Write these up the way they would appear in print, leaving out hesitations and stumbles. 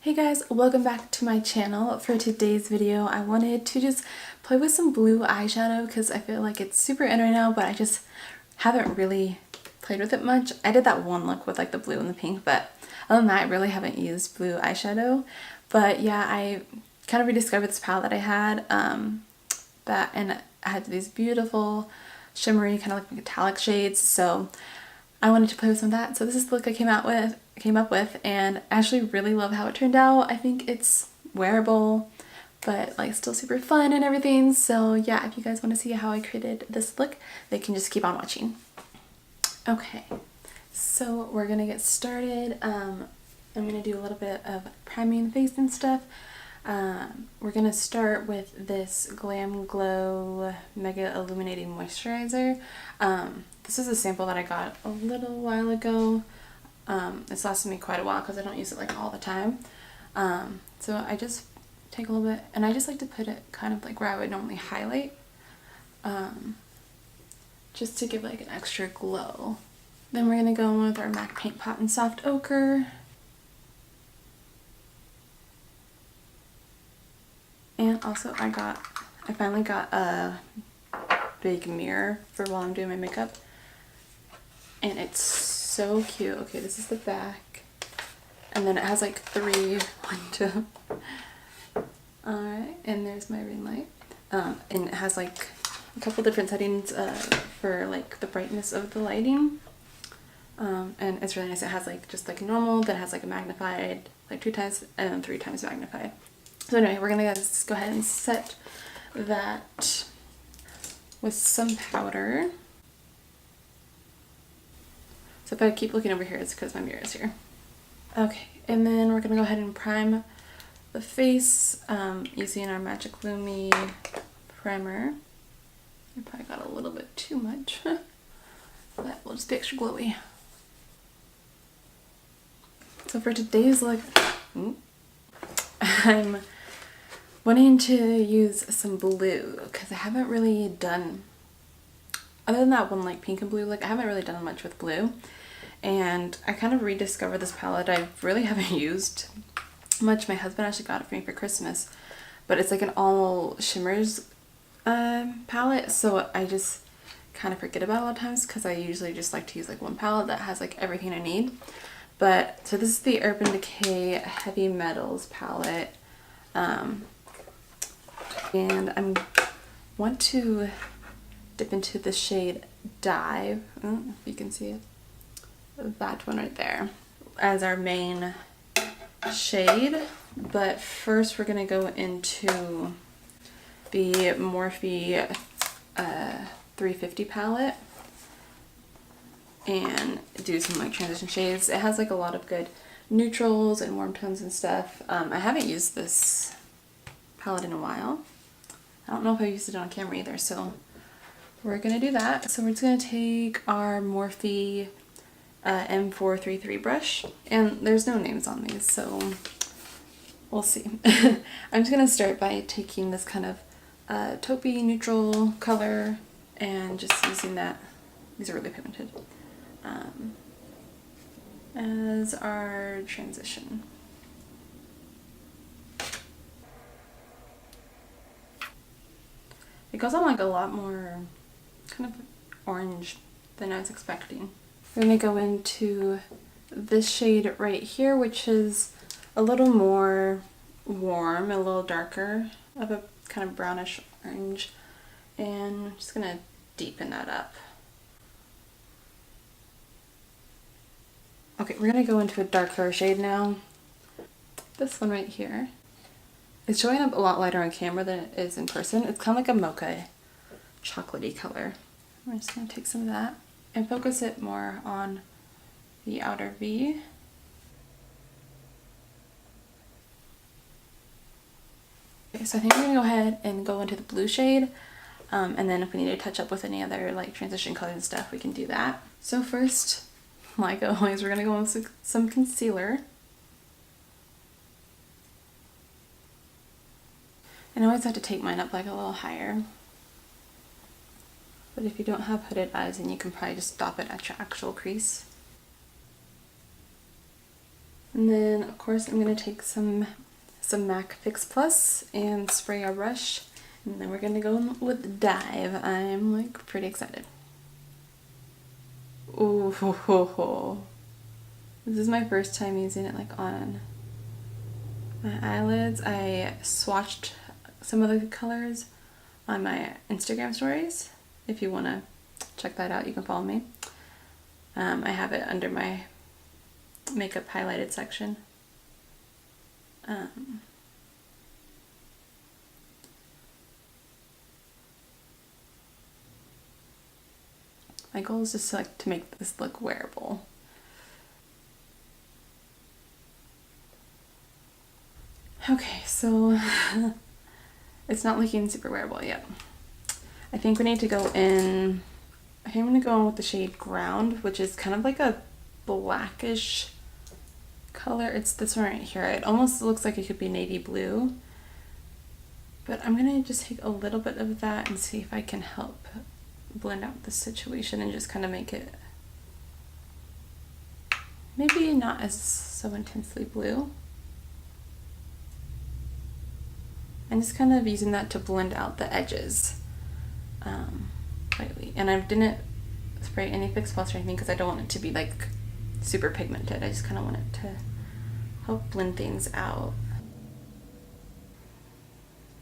Hey guys, welcome back to my channel. For today's video, I wanted to just play with some blue eyeshadow because I feel like it's super in right now, but I just haven't really played with it much. I did that one look with like the blue and the pink, but other than that, I really haven't used blue eyeshadow. But yeah, I kind of rediscovered this palette that I had, and I had these beautiful shimmery kind of like metallic shades, so I wanted to play with some of that. So this is the look I came up with, and I actually really love how it turned out. I think it's wearable, but like still super fun and everything. So yeah, if you guys want to see how I created this look, they can just keep on watching. Okay, so we're gonna get started. I'm gonna do a little bit of priming the face and stuff. We're gonna start with this GlamGlow Mega Illuminating Moisturizer. This is a sample that I got a little while ago. It's lasted me quite a while because I don't use it like all the time. So I just take a little bit, and I just like to put it kind of like where I would normally highlight, just to give like an extra glow. Then we're gonna go in with our MAC Paint Pot in Soft Ochre. And also I finally got a big mirror for while I'm doing my makeup. And it's so cute. Okay, this is the back. And then it has like alright, and there's my ring light. And it has like a couple different settings for like the brightness of the lighting. And it's really nice. It has like just like normal, then it has like a magnified, like 2 times and then 3 times magnified. So anyway, we're gonna just go ahead and set that with some powder. So if I keep looking over here, it's because my mirror is here. Okay, and then we're gonna go ahead and prime the face using our Magic Lumi primer. I probably got a little bit too much, but we'll just be extra glowy. So for today's look, I'm wanting to use some blue because I haven't really done, other than that one like pink and blue look, I haven't really done much with blue. And I kind of rediscovered this palette I really haven't used much. My husband actually got it for me for Christmas, but it's like an all shimmers palette, so I just kind of forget about it a lot of times because I usually just like to use like one palette that has like everything I need. But so this is the Urban Decay Heavy Metals palette, and I want to dip into the shade Dive, if you can see it, that one right there, as our main shade. But first we're gonna go into the Morphe 350 palette and do some like transition shades. It has like a lot of good neutrals and warm tones and stuff. I haven't used this palette in a while. I don't know if I used it on camera either, so we're gonna do that. So we're just gonna take our Morphe M433 brush, and there's no names on these, so we'll see. I'm just gonna start by taking this kind of taupey neutral color and just using that. These are really pigmented, as our transition. It goes on like a lot more kind of orange than I was expecting. We're going to go into this shade right here, which is a little more warm, a little darker, of a kind of brownish orange, and I'm just going to deepen that up. Okay, we're going to go into a darker shade now. This one right here. It's showing up a lot lighter on camera than it is in person. It's kind of like a mocha chocolatey color. I'm just going to take some of that and focus it more on the outer V. Okay, so I think we're going to go ahead and go into the blue shade, and then if we need to touch up with any other like transition colors and stuff, we can do that. So first, like always, we're going to go in with some concealer. And I always have to take mine up like a little higher. But if you don't have hooded eyes, then you can probably just stop it at your actual crease. And then of course I'm gonna take some MAC Fix Plus and spray our brush, and then we're gonna go with Dive. I'm like pretty excited. Ooh, ho, ho, ho. This is my first time using it like on my eyelids. I swatched some of the colors on my Instagram stories. If you want to check that out, you can follow me. I have it under my makeup highlighted section. My goal is just like to make this look wearable. Okay, so it's not looking super wearable yet. I think we need to go in, I think I'm going to go in with the shade Ground, which is kind of like a blackish color. It's this one right here. It almost looks like it could be navy blue. But I'm going to just take a little bit of that and see if I can help blend out the situation and just kind of make it maybe not as so intensely blue. I'm just kind of using that to blend out the edges lightly. And I didn't spray any Fix Plus or anything because I don't want it to be like super pigmented. I just kind of want it to help blend things out.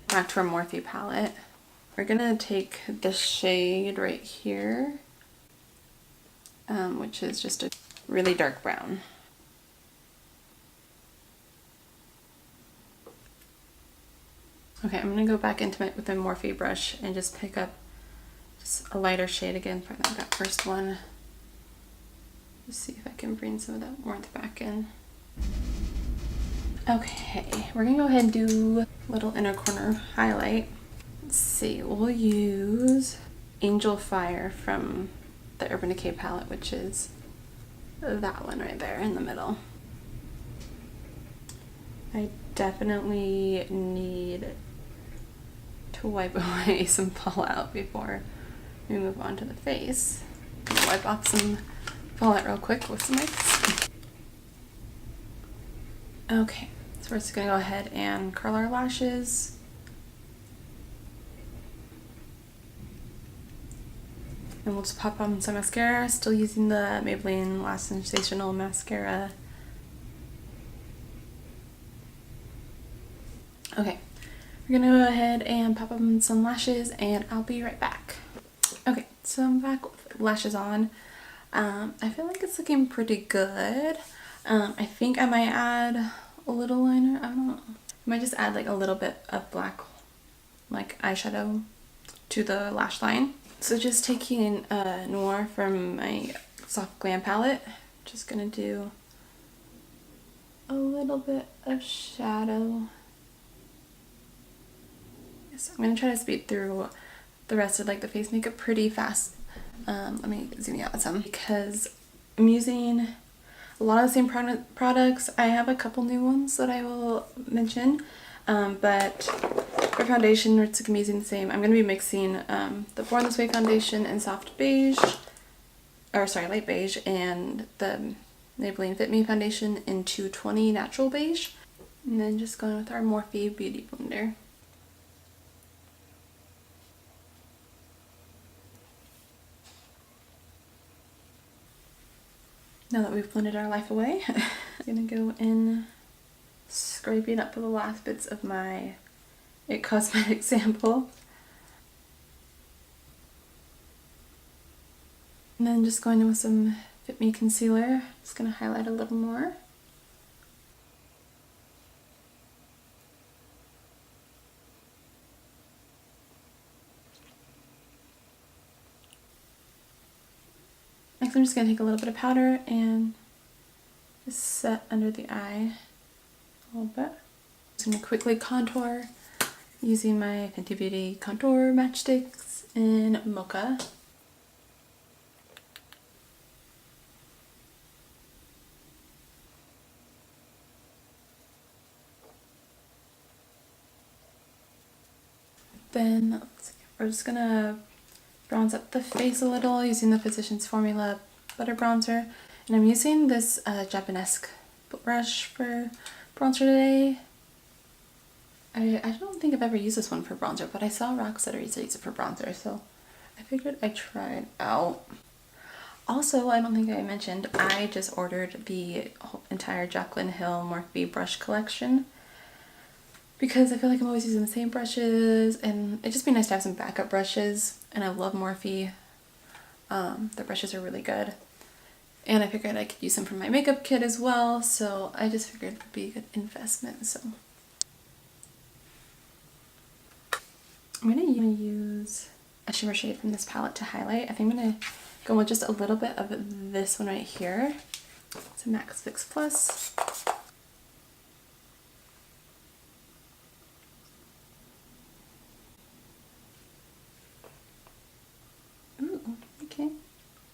Back to our Morphe palette. We're gonna take the shade right here, which is just a really dark brown. Okay, I'm gonna go back into it with a Morphe brush and just pick up just a lighter shade again for that first one. Just see if I can bring some of that warmth back in. Okay, we're gonna go ahead and do a little inner corner highlight. Let's see, we'll use Angel Fire from the Urban Decay palette, which is that one right there in the middle. I definitely need to wipe away some fallout before we move on to the face. I'm gonna wipe off some fallout real quick with some ice. Okay, so we're just gonna go ahead and curl our lashes. And we'll just pop on some mascara, still using the Maybelline Lash Sensational mascara. Okay, we're gonna go ahead and pop on some lashes and I'll be right back. Okay, so I'm back with lashes on. I feel like it's looking pretty good. I think I might add a little liner. I don't know. I might just add like a little bit of black like eyeshadow to the lash line. So just taking Noir from my Soft Glam palette, just gonna do a little bit of shadow. So I'm gonna try to speed through the rest of like the face makeup pretty fast. Let me zoom out some because I'm using a lot of the same products. I have a couple new ones that I will mention, but for foundation, it's gonna be using the same. I'm gonna be mixing the Born This Way foundation in Soft Beige, or sorry, Light Beige, and the Maybelline Fit Me Foundation in 220 Natural Beige, and then just going with our Morphe Beauty Blender. Now that we've blended our life away, I'm gonna go in scraping up the last bits of my It Cosmetics sample. And then just going in with some Fit Me Concealer. Just gonna highlight a little more. Next I'm just going to take a little bit of powder and just set under the eye a little bit. I'm going to quickly contour using my Fenty Beauty contour matchsticks in Mocha. Then we're just going to bronze up the face a little using the Physicians Formula Butter Bronzer. And I'm using this Japanesque brush for bronzer today. I don't think I've ever used this one for bronzer, but I saw Roxetter used to use it for bronzer, so I figured I'd try it out. Also, I don't think I mentioned, I just ordered the entire Jaclyn Hill Morphe brush collection because I feel like I'm always using the same brushes, and it'd just be nice to have some backup brushes, and I love Morphe. The brushes are really good, and I figured I could use them for my makeup kit as well, so I just figured it would be a good investment. So I'm going to use a shimmer shade from this palette to highlight. I think I'm going to go with just a little bit of this one right here. It's a MAC Fix Plus. Ooh, okay.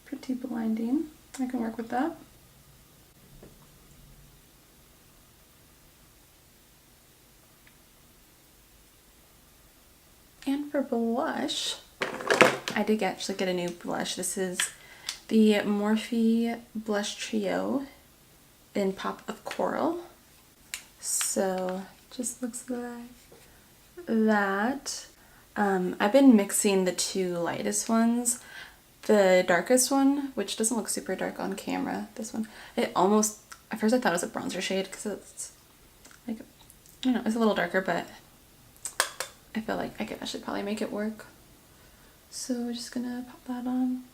Pretty blinding. I can work with that. And for blush, I did actually get a new blush. This is the Morphe Blush Trio in Pop of Coral. So just looks like that. I've been mixing the two lightest ones. The darkest one, which doesn't look super dark on camera, this one, it almost, at first I thought it was a bronzer shade because it's like, I don't know, it's a little darker, but I feel like I could actually probably make it work. So we're just gonna pop that on.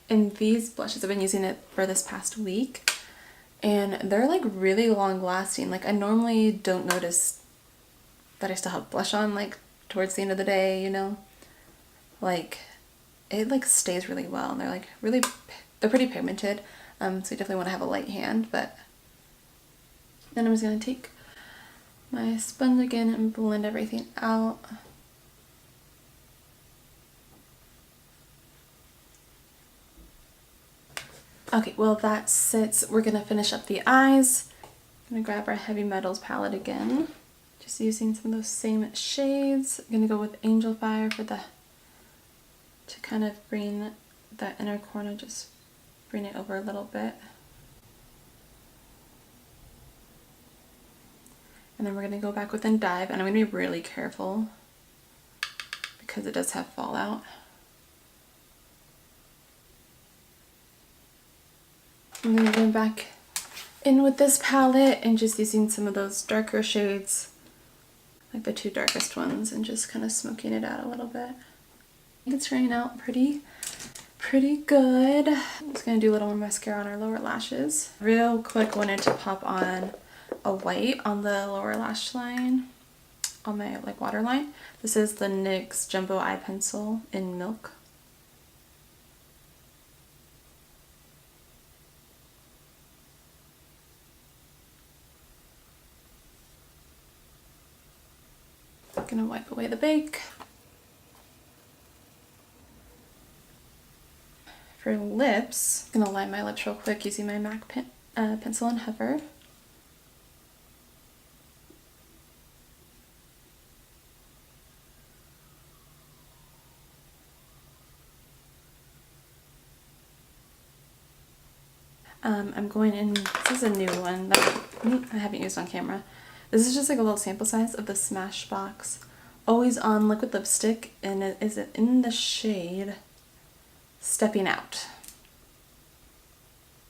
And these blushes, I've been using it for this past week, and they're like really long lasting. Like I normally don't notice that I still have blush on like towards the end of the day, you know? Like it like stays really well, and they're like really, they're pretty pigmented. So you definitely want to have a light hand. But then I'm just gonna take my sponge again and blend everything out. Okay, well that's it. We're gonna finish up the eyes. I'm gonna grab our Heavy Metals palette again. Just using some of those same shades. I'm gonna go with Angel Fire for the, to kind of bring that inner corner, just bring it over a little bit. And then we're going to go back with Dive, and I'm going to be really careful because it does have fallout. I'm going to go back in with this palette and just using some of those darker shades, like the two darkest ones, and just kind of smoking it out a little bit. I think it's turning out pretty good. I'm just going to do a little more mascara on our lower lashes. Real quick, wanted to pop on a white on the lower lash line, on my like waterline. This is the NYX Jumbo Eye Pencil in Milk. I'm gonna wipe away the bake. For lips, I'm gonna line my lips real quick using my MAC pencil and Hover. I'm going in, this is a new one that I haven't used on camera. This is just like a little sample size of the Smashbox Always On Liquid Lipstick, and it is in the shade Stepping Out.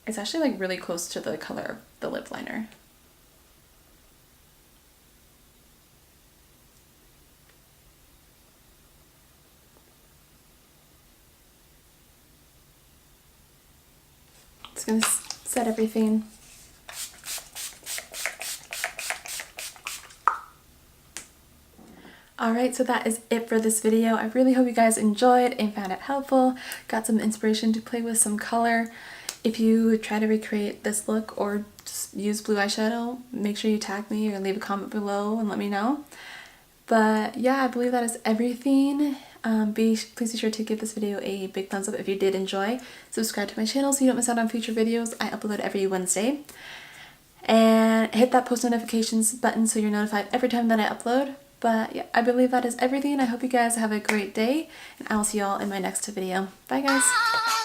It's actually like really close to the color of the lip liner. It's gonna set everything. Alright, so that is it for this video. I really hope you guys enjoyed and found it helpful, got some inspiration to play with some color. If you try to recreate this look or just use blue eyeshadow, make sure you tag me or leave a comment below and let me know. But yeah, I believe that is everything. Please be sure to give this video a big thumbs up if you did enjoy. Subscribe to my channel so you don't miss out on future videos. I upload every Wednesday. And hit that post notifications button so you're notified every time that I upload. But yeah, I believe that is everything. I hope you guys have a great day, and I'll see y'all in my next video. Bye guys!